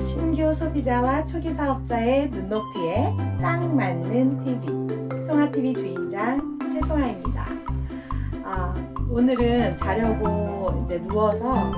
신규 소비자와 초기 사업자의 눈높이에 딱 맞는 TV, 송아TV 주인장 최송아입니다. 오늘은 자려고 이제 누워서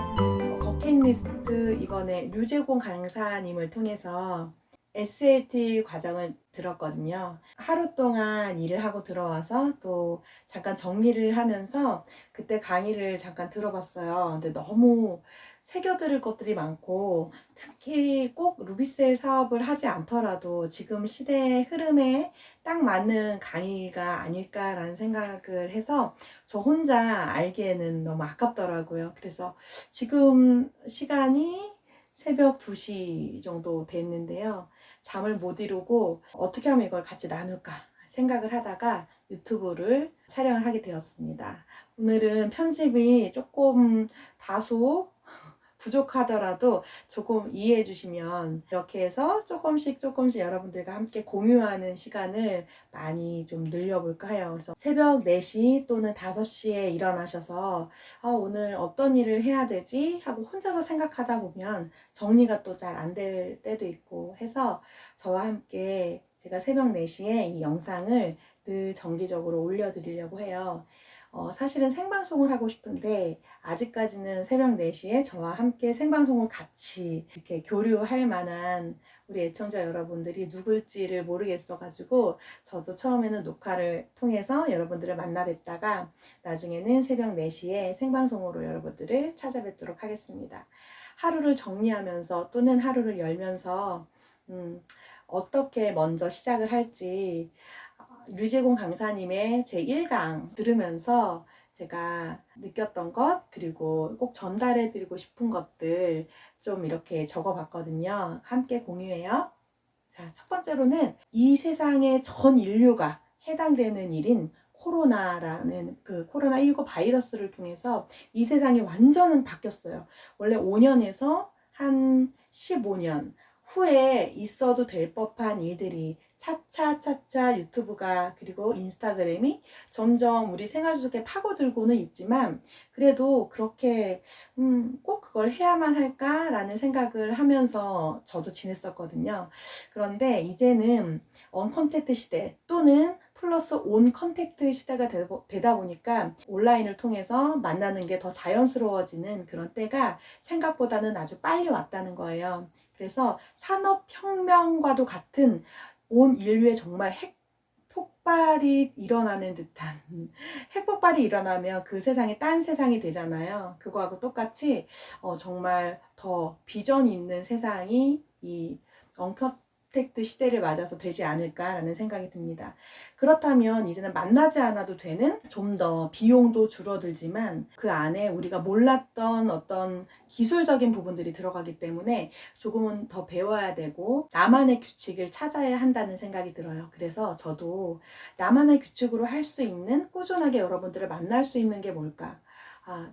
버킷리스트 이번에 류재공 강사님을 통해서 SLT 과정을 들었거든요. 하루 동안 일을 하고 들어와서 또 잠깐 정리를 하면서 그때 강의를 잠깐 들어봤어요. 근데 너무 새겨들을 것들이 많고 특히 꼭 루비셀 사업을 하지 않더라도 지금 시대의 흐름에 딱 맞는 강의가 아닐까라는 생각을 해서 저 혼자 알기에는 너무 아깝더라고요. 그래서 지금 시간이 새벽 2시 정도 됐는데요. 잠을 못 이루고 어떻게 하면 이걸 같이 나눌까 생각을 하다가 유튜브를 촬영을 하게 되었습니다. 오늘은 편집이 조금 다소 부족하더라도 조금 이해해 주시면 이렇게 해서 조금씩 여러분들과 함께 공유하는 시간을 많이 좀 늘려볼까 해요. 그래서 새벽 4시 또는 5시에 일어나셔서 오늘 어떤 일을 해야 되지? 하고 혼자서 생각하다 보면 정리가 또 잘 안 될 때도 있고 해서 저와 함께 제가 새벽 4시에 이 영상을 늘 정기적으로 올려드리려고 해요. 사실은 생방송을 하고 싶은데 아직까지는 새벽 4시에 저와 함께 생방송을 같이 이렇게 교류할 만한 우리 애청자 여러분들이 누굴지를 모르겠어가지고 저도 처음에는 녹화를 통해서 여러분들을 만나 뵀다가 나중에는 새벽 4시에 생방송으로 여러분들을 찾아뵙도록 하겠습니다. 하루를 정리하면서 또는 하루를 열면서 어떻게 먼저 시작을 할지 류재공 강사님의 제1강 들으면서 제가 느꼈던 것 그리고 꼭 전달해 드리고 싶은 것들 좀 이렇게 적어 봤거든요. 함께 공유해요. 자, 첫 번째로는 이 세상의 전 인류가 해당되는 일인 코로나라는 그 코로나19 바이러스를 통해서 이 세상이 완전히 바뀌었어요. 원래 5년에서 한 15년 후에 있어도 될 법한 일들이 차차 유튜브가 그리고 인스타그램이 점점 우리 생활 속에 파고들고는 있지만 그래도 그렇게 꼭 그걸 해야만 할까라는 생각을 하면서 저도 지냈었거든요. 그런데 이제는 언컨택트 시대 또는 플러스 온 컨택트 시대가 되다 보니까 온라인을 통해서 만나는 게 더 자연스러워지는 그런 때가 생각보다는 아주 빨리 왔다는 거예요. 그래서 산업혁명과도 같은 온 인류에 정말 핵폭발이 일어나는 듯한 핵폭발이 일어나면 그 세상이 딴 세상이 되잖아요. 그거하고 똑같이 정말 더 비전 있는 세상이 이 언컨택트 시대를 맞아서 되지 않을까라는 생각이 듭니다. 그렇다면 이제는 만나지 않아도 되는 좀 더 비용도 줄어들지만 그 안에 우리가 몰랐던 어떤 기술적인 부분들이 들어가기 때문에 조금은 더 배워야 되고 나만의 규칙을 찾아야 한다는 생각이 들어요. 그래서 저도 나만의 규칙으로 할 수 있는 꾸준하게 여러분들을 만날 수 있는 게 뭘까?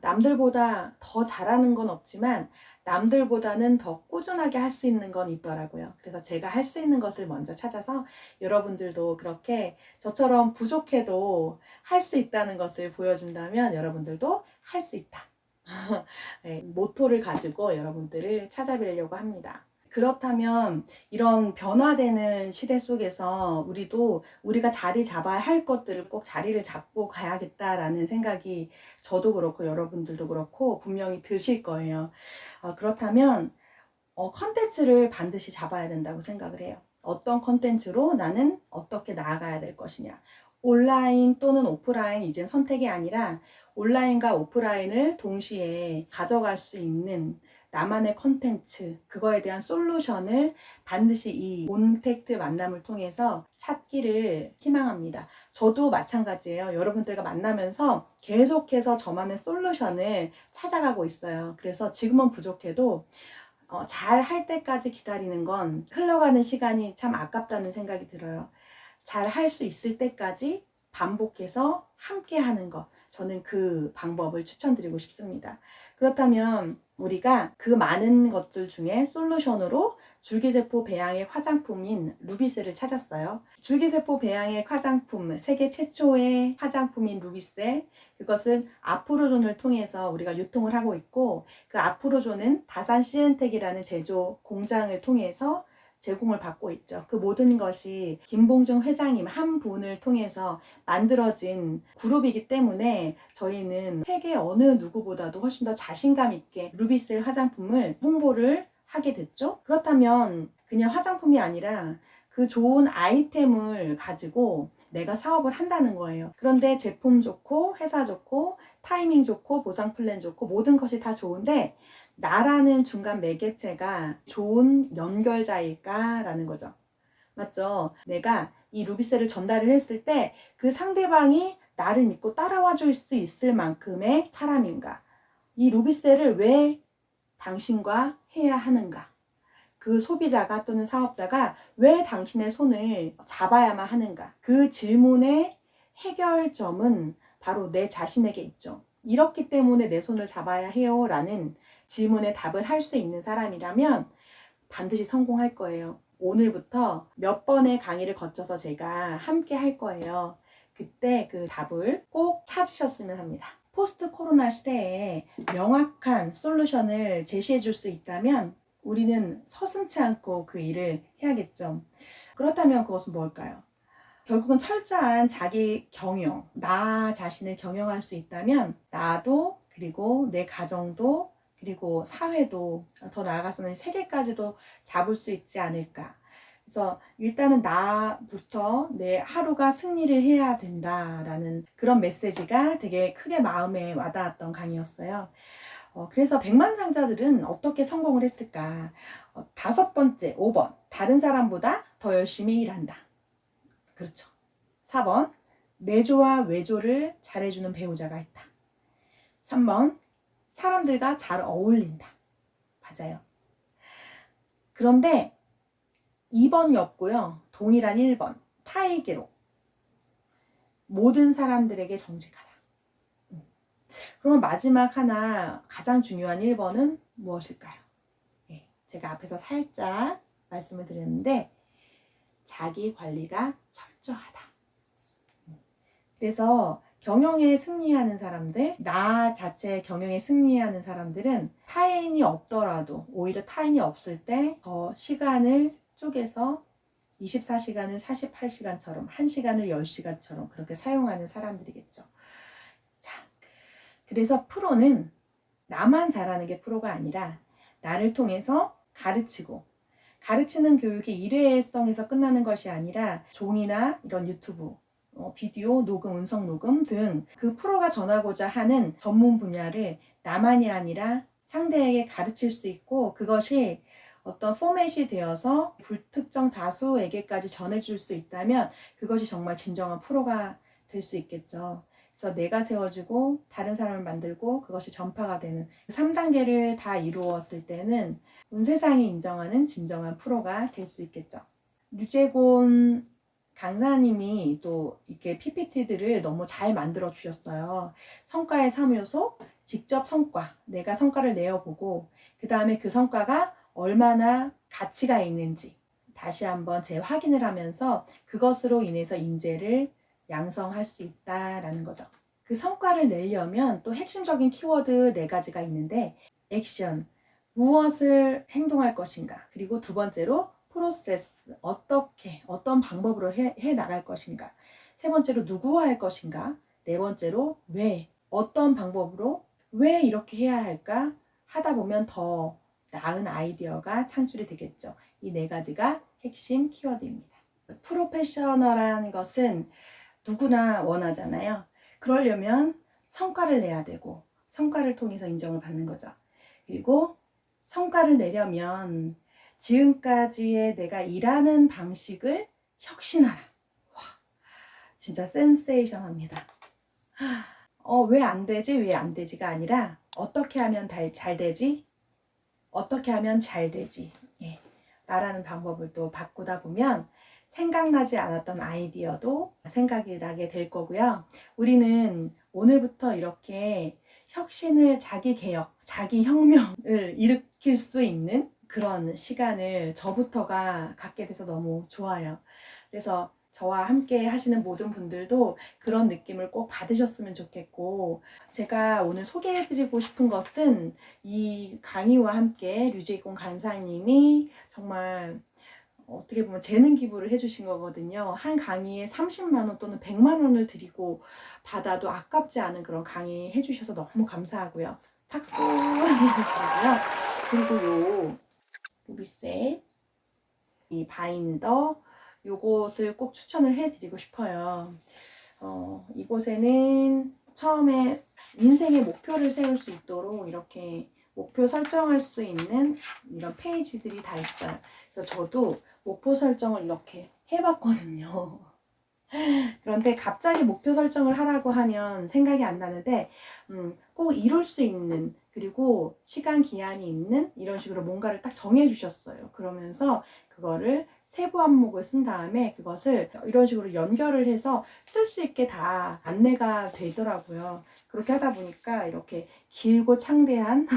남들보다 더 잘하는 건 없지만 남들보다는 더 꾸준하게 할 수 있는 건 있더라고요. 그래서 제가 할 수 있는 것을 먼저 찾아서 여러분들도 그렇게 저처럼 부족해도 할 수 있다는 것을 보여준다면 여러분들도 할 수 있다. 네, 모토를 가지고 여러분들을 찾아뵈려고 합니다. 그렇다면 이런 변화되는 시대 속에서 우리가 자리 잡아야 할 것들을 꼭 자리를 잡고 가야겠다라는 생각이 저도 그렇고 여러분들도 그렇고 분명히 드실 거예요. 그렇다면 컨텐츠를 반드시 잡아야 된다고 생각을 해요. 어떤 컨텐츠로 나는 어떻게 나아가야 될 것이냐. 온라인 또는 오프라인 이젠 선택이 아니라 온라인과 오프라인을 동시에 가져갈 수 있는 나만의 컨텐츠, 그거에 대한 솔루션을 반드시 이 온택트 만남을 통해서 찾기를 희망합니다. 저도 마찬가지예요. 여러분들과 만나면서 계속해서 저만의 솔루션을 찾아가고 있어요. 그래서 지금은 부족해도 잘 할 때까지 기다리는 건 흘러가는 시간이 참 아깝다는 생각이 들어요. 잘 할 수 있을 때까지 반복해서 함께 하는 것. 저는 그 방법을 추천드리고 싶습니다. 그렇다면 우리가 그 많은 것들 중에 솔루션으로 줄기세포 배양액 화장품인 루비셀을 찾았어요. 줄기세포 배양액 화장품, 세계 최초의 화장품인 루비셀, 그것은 아프로존을 통해서 우리가 유통을 하고 있고, 그 아프로존은 다산 시엔텍이라는 제조 공장을 통해서 제공을 받고 있죠. 그 모든 것이 김봉중 회장님 한 분을 통해서 만들어진 그룹이기 때문에 저희는 세계 어느 누구보다도 훨씬 더 자신감 있게 루비셀 화장품을 홍보를 하게 됐죠. 그렇다면 그냥 화장품이 아니라 그 좋은 아이템을 가지고 내가 사업을 한다는 거예요. 그런데 제품 좋고 회사 좋고 타이밍 좋고 보상 플랜 좋고 모든 것이 다 좋은데 나라는 중간 매개체가 좋은 연결자일까라는 거죠. 맞죠? 내가 이 루비셀을 전달을 했을 때 그 상대방이 나를 믿고 따라와 줄 수 있을 만큼의 사람인가? 이 루비셀을 왜 당신과 해야 하는가? 그 소비자가 또는 사업자가 왜 당신의 손을 잡아야만 하는가? 그 질문의 해결점은 바로 내 자신에게 있죠. 이렇기 때문에 내 손을 잡아야 해요 라는 질문에 답을 할 수 있는 사람이라면 반드시 성공할 거예요. 오늘부터 몇 번의 강의를 거쳐서 제가 함께 할 거예요. 그때 그 답을 꼭 찾으셨으면 합니다. 포스트 코로나 시대에 명확한 솔루션을 제시해 줄 수 있다면 우리는 서슴지 않고 그 일을 해야겠죠. 그렇다면 그것은 뭘까요? 결국은 철저한 자기 경영, 나 자신을 경영할 수 있다면 나도 그리고 내 가정도 그리고 사회도 더 나아가서는 세계까지도 잡을 수 있지 않을까. 그래서 일단은 나부터 내 하루가 승리를 해야 된다라는 그런 메시지가 되게 크게 마음에 와닿았던 강의였어요. 그래서 백만장자들은 어떻게 성공을 했을까? 5번째, 5번. 다른 사람보다 더 열심히 일한다. 그렇죠. 4번. 내조와 외조를 잘해주는 배우자가 있다. 3번. 사람들과 잘 어울린다. 맞아요. 그런데 2번이 없고요. 동일한 1번. 타에게로. 모든 사람들에게 정직하다. 그러면 마지막 하나 가장 중요한 1번은 무엇일까요? 제가 앞에서 살짝 말씀을 드렸는데 자기 관리가 철저하다. 그래서 경영에 승리하는 사람들, 나 자체 경영에 승리하는 사람들은 타인이 없더라도 오히려 타인이 없을 때 더 시간을 쪼개서 24시간을 48시간처럼 1시간을 10시간처럼 그렇게 사용하는 사람들이겠죠. 자, 그래서 프로는 나만 잘하는 게 프로가 아니라 나를 통해서 가르치고 가르치는 교육이 일회성에서 끝나는 것이 아니라 종이나 이런 유튜브, 비디오, 녹음, 음성 녹음 등 그 프로가 전하고자 하는 전문 분야를 나만이 아니라 상대에게 가르칠 수 있고 그것이 어떤 포맷이 되어서 불특정 다수에게까지 전해줄 수 있다면 그것이 정말 진정한 프로가 될 수 있겠죠. 그래서 내가 세워지고 다른 사람을 만들고 그것이 전파가 되는 3단계를 다 이루었을 때는 온 세상이 인정하는 진정한 프로가 될 수 있겠죠. 류재곤 강사님이 또 이렇게 PPT들을 너무 잘 만들어 주셨어요. 성과의 3요소, 직접 성과, 내가 성과를 내어보고 그 다음에 그 성과가 얼마나 가치가 있는지 다시 한번 재확인을 하면서 그것으로 인해서 인재를 양성할 수 있다라는 거죠. 그 성과를 내려면 또 핵심적인 키워드 4가지가 있는데 액션, 무엇을 행동할 것인가, 그리고 두 번째로 프로세스, 어떻게, 어떤 방법으로 해 나갈 것인가, 세 번째로 누구와 할 것인가, 네 번째로 왜, 어떤 방법으로 왜 이렇게 해야 할까 하다 보면 더 나은 아이디어가 창출이 되겠죠. 이 4가지가 핵심 키워드입니다. 프로페셔널한 것은 누구나 원하잖아요. 그러려면 성과를 내야 되고 성과를 통해서 인정을 받는 거죠. 그리고 성과를 내려면 지금까지의 내가 일하는 방식을 혁신하라. 와, 진짜 센세이션합니다. 왜 안 되지? 왜 안 되지가 아니라 어떻게 하면 잘 되지? 어떻게 하면 잘 되지? 나라는 방법을 또 바꾸다 보면 생각나지 않았던 아이디어도 생각이 나게 될 거고요. 우리는 오늘부터 이렇게 혁신을, 자기 개혁, 자기 혁명을 일으킬 수 있는 그런 시간을 저부터가 갖게 돼서 너무 좋아요. 그래서 저와 함께 하시는 모든 분들도 그런 느낌을 꼭 받으셨으면 좋겠고, 제가 오늘 소개해드리고 싶은 것은 이 강의와 함께 류재공 간사님이 정말 어떻게 보면 재능 기부를 해주신 거거든요. 한 강의에 30만 원 또는 100만 원을 드리고 받아도 아깝지 않은 그런 강의 해주셔서 너무 감사하고요. 박수 드리고요. 그리고 요 루비셋 이 바인더 요것을 꼭 추천을 해드리고 싶어요. 이곳에는 처음에 인생의 목표를 세울 수 있도록 이렇게 목표 설정할 수 있는 이런 페이지들이 다 있어요. 그래서 저도 목표 설정을 이렇게 해봤거든요. 그런데 갑자기 목표 설정을 하라고 하면 생각이 안 나는데 꼭 이룰 수 있는, 그리고 시간 기한이 있는 이런 식으로 뭔가를 딱 정해 주셨어요. 그러면서 그거를 세부 항목을 쓴 다음에 그것을 이런 식으로 연결을 해서 쓸 수 있게 다 안내가 되더라고요. 그렇게 하다 보니까 이렇게 길고 창대한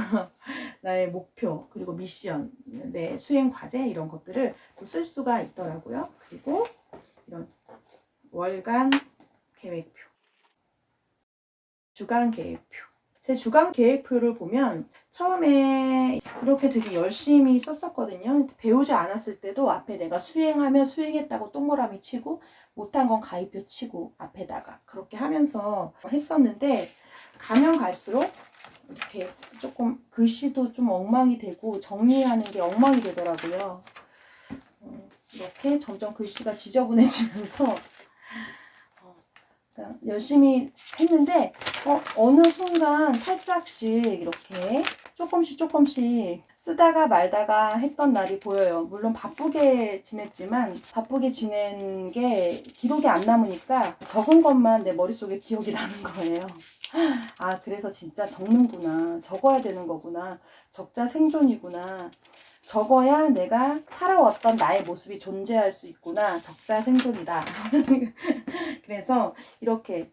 나의 목표, 그리고 미션, 내 수행 과제 이런 것들을 또 쓸 수가 있더라고요. 그리고 이런 월간 계획표, 주간 계획표. 제 주간 계획표를 보면 처음에 이렇게 되게 열심히 썼었거든요. 배우지 않았을 때도 앞에 내가 수행하면 수행했다고 동그라미 치고 못한 건 가위표 치고 앞에다가 그렇게 하면서 했었는데, 가면 갈수록 이렇게 조금 글씨도 좀 엉망이 되고 정리하는 게 엉망이 되더라고요. 이렇게 점점 글씨가 지저분해지면서 열심히 했는데 어느 순간 살짝씩 이렇게 조금씩 쓰다가 말다가 했던 날이 보여요. 물론 바쁘게 지냈지만 바쁘게 지낸 게 기록이 안 남으니까 적은 것만 내 머릿속에 기억이 나는 거예요. 아, 그래서 진짜 적는구나, 적어야 되는 거구나, 적자 생존이구나, 적어야 내가 살아왔던 나의 모습이 존재할 수 있구나, 적자 생존이다. 그래서 이렇게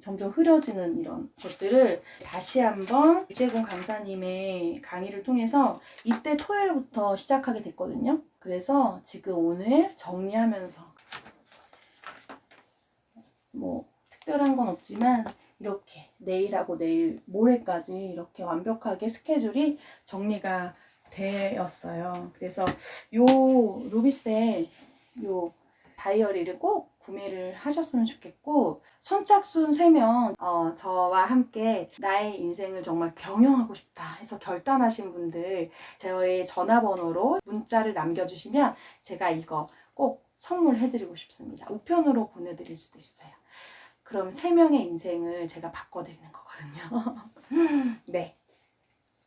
점점 흐려지는 이런 것들을 다시 한번 류재공 강사님의 강의를 통해서 이때 토요일부터 시작하게 됐거든요. 그래서 지금 오늘 정리하면서 뭐 특별한 건 없지만 이렇게 내일하고 내일 모레까지 이렇게 완벽하게 스케줄이 정리가 되었어요. 그래서 요 루비셀 요 다이어리를 꼭 구매를 하셨으면 좋겠고, 선착순 3명 저와 함께 나의 인생을 정말 경영하고 싶다 해서 결단하신 분들 저의 전화번호로 문자를 남겨주시면 제가 이거 꼭 선물해드리고 싶습니다. 우편으로 보내드릴 수도 있어요. 그럼 3명의 인생을 제가 바꿔드리는 거거든요. 네,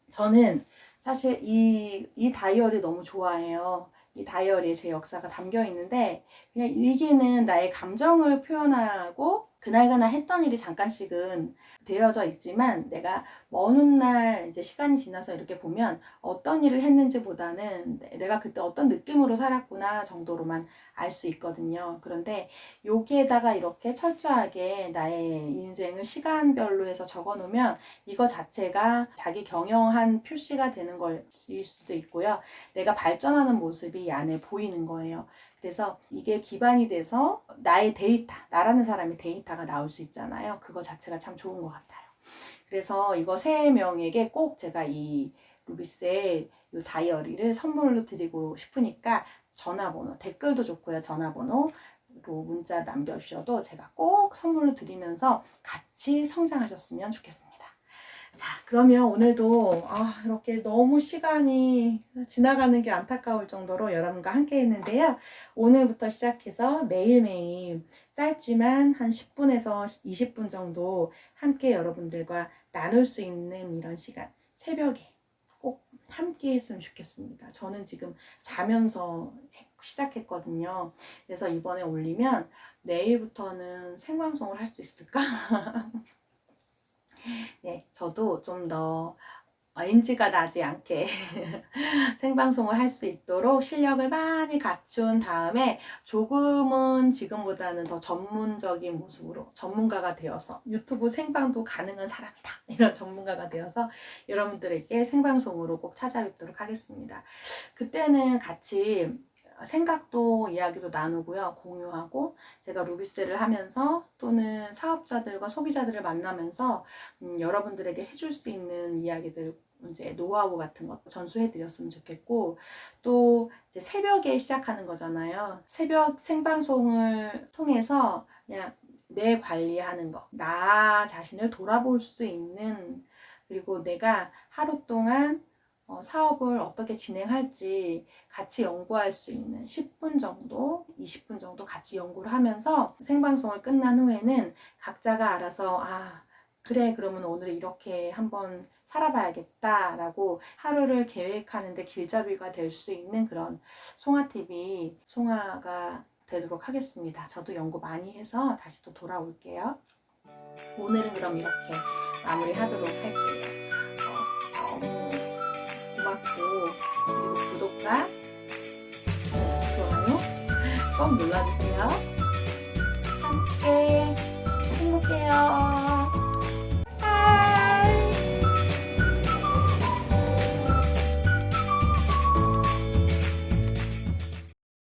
저는 사실 이 다이어리 너무 좋아해요. 이 다이어리에 제 역사가 담겨 있는데, 그냥 일기는 나의 감정을 표현하고 그날그날 했던 일이 잠깐씩은 되어져 있지만, 내가 먼 훗날 이제 시간이 지나서 이렇게 보면 어떤 일을 했는지보다는 내가 그때 어떤 느낌으로 살았구나 정도로만 알 수 있거든요. 그런데 여기에다가 이렇게 철저하게 나의 인생을 시간별로 해서 적어 놓으면 이거 자체가 자기 경영한 표시가 되는 것일 수도 있고요. 내가 발전하는 모습이 이 안에 보이는 거예요. 그래서 이게 기반이 돼서 나의 데이터, 나라는 사람의 데이터가 나올 수 있잖아요. 그거 자체가 참 좋은 것 같아요. 그래서 이거 3명에게 꼭 제가 이 루비셀 이 다이어리를 선물로 드리고 싶으니까 전화번호, 댓글도 좋고요. 전화번호로 문자 남겨주셔도 제가 꼭 선물로 드리면서 같이 성장하셨으면 좋겠습니다. 자, 그러면 오늘도 이렇게 너무 시간이 지나가는 게 안타까울 정도로 여러분과 함께 했는데요. 오늘부터 시작해서 매일매일 짧지만 한 10분에서 20분 정도 함께 여러분들과 나눌 수 있는 이런 시간, 새벽에 꼭 함께 했으면 좋겠습니다. 저는 지금 자면서 시작했거든요. 그래서 이번에 올리면 내일부터는 생방송을 할 수 있을까? 네, 저도 좀 더 NG가 나지 않게 생방송을 할 수 있도록 실력을 많이 갖춘 다음에 조금은 지금보다는 더 전문적인 모습으로 전문가가 되어서 유튜브 생방도 가능한 사람이다, 이런 전문가가 되어서 여러분들에게 생방송으로 꼭 찾아뵙도록 하겠습니다. 그때는 같이 생각도 이야기도 나누고요, 공유하고, 제가 루비셀을 하면서 또는 사업자들과 소비자들을 만나면서 여러분들에게 해줄 수 있는 이야기들, 이제 노하우 같은 것 전수해 드렸으면 좋겠고, 또 이제 새벽에 시작하는 거잖아요. 새벽 생방송을 통해서 그냥 내 관리하는 거, 나 자신을 돌아볼 수 있는, 그리고 내가 하루 동안 사업을 어떻게 진행할지 같이 연구할 수 있는 10분 정도, 20분 정도 같이 연구를 하면서 생방송을 끝난 후에는 각자가 알아서 그래, 그러면 오늘 이렇게 한번 살아봐야겠다 라고 하루를 계획하는데 길잡이가 될 수 있는 그런 송아TV 송아가 되도록 하겠습니다. 저도 연구 많이 해서 다시 또 돌아올게요. 오늘은 그럼 이렇게 마무리하도록 할게요. 너무 고맙고, 그리고 구독과 좋아요 꼭 눌러주세요. 함께 행복해요.